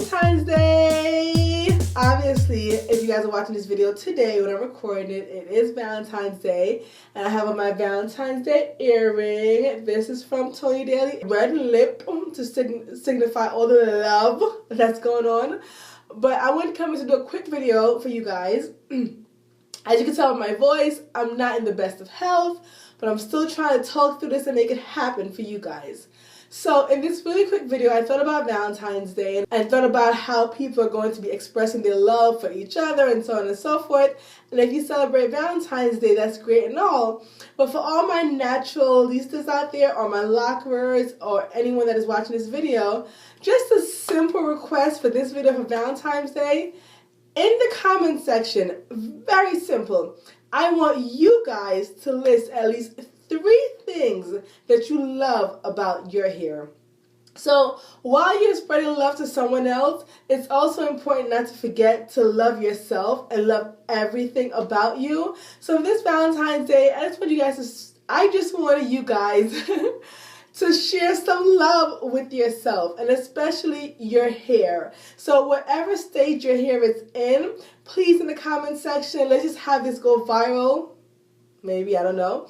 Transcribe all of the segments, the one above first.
Valentine's Day! Obviously, if you guys are watching this video today when I'm recording it, it is Valentine's Day. And I have on my Valentine's Day earring. This is from Tony Daly. Red lip to signify all the love that's going on. But I wanted to come in to do a quick video for you guys. As you can tell by my voice, I'm not in the best of health, but I'm still trying to talk through this and make it happen for you guys. So in this really quick video, I thought about Valentine's Day and thought about how people are going to be expressing their love for each other and so on and so forth. And if you celebrate Valentine's Day, that's great and all. But for all my naturalistas out there, or my lockers, or anyone that is watching this video, just a simple request for this video for Valentine's Day. In the comment section, very simple, I want you guys to list at least 3 things that you love about your hair. So while you're spreading love to someone else, it's also important not to forget to love yourself and love everything about you. So this Valentine's Day, I just wanted you guys to share some love with yourself, and especially your hair. So whatever stage your hair is in, please in the comment section, let's just have this go viral. Maybe, I don't know.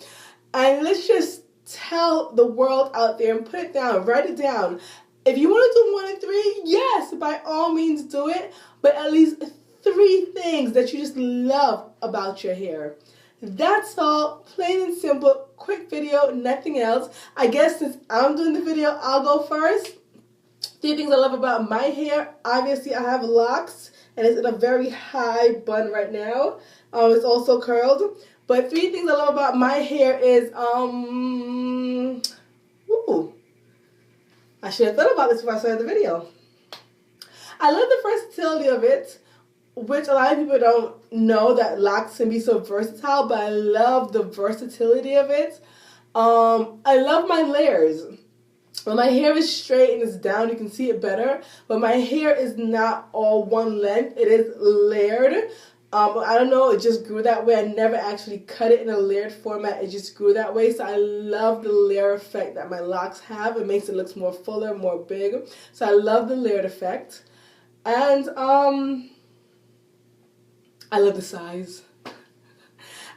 And let's just tell the world out there and put it down, write it down. If you want to do more than 3, yes, by all means do it. But at least 3 things that you just love about your hair. That's all, plain and simple, quick video, nothing else. I guess since I'm doing the video, I'll go first. 3 things I love about my hair. Obviously, I have locks, and it's in a very high bun right now. It's also curled. But 3 things I love about my hair is, I should have thought about this before I started the video. I love the versatility of it, which a lot of people don't know that locks can be so versatile, but I love the versatility of it. I love my layers. When my hair is straight and it's down, you can see it better, but my hair is not all one length. It is layered. I don't know, it just grew that way. I never actually cut it in a layered format. It just grew that way. So I love the layer effect that my locks have. It makes it look more fuller, more big. So I love the layered effect. And I love the size.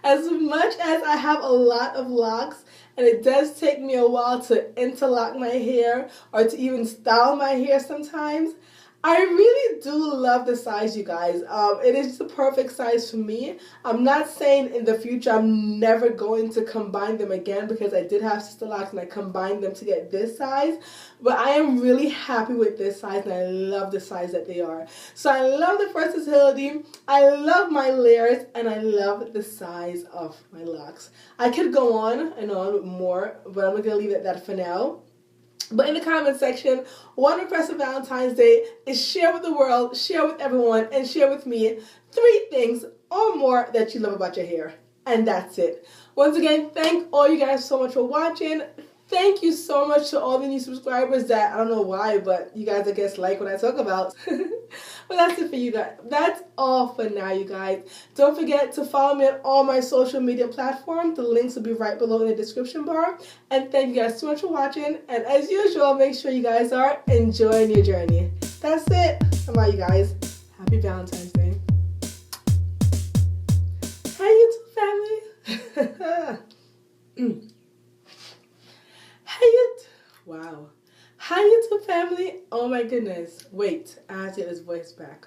As much as I have a lot of locks, and it does take me a while to interlock my hair or to even style my hair sometimes, I really do love the size, you guys. It is the perfect size for me. I'm not saying in the future I'm never going to combine them again, because I did have sister locks and I combined them to get this size. But I am really happy with this size, and I love the size that they are. So I love the versatility, I love my layers, and I love the size of my locks. I could go on and on with more, but I'm going to leave it at that for now. But in the comment section, one request for Valentine's Day is share with the world, share with everyone, and share with me 3 things or more that you love about your hair. And that's it. Once again, thank all you guys so much for watching. Thank you so much to all the new subscribers that, I don't know why, but you guys, I guess, like what I talk about. But that's it for you guys. That's all for now, you guys. Don't forget to follow me on all my social media platforms. The links will be right below in the description bar. And thank you guys so much for watching. And as usual, make sure you guys are enjoying your journey. That's it. How about you guys? Happy Valentine's Day. Hey, YouTube family. Wow. Hi YouTube family. Oh my goodness. Wait, I have to get his voice back.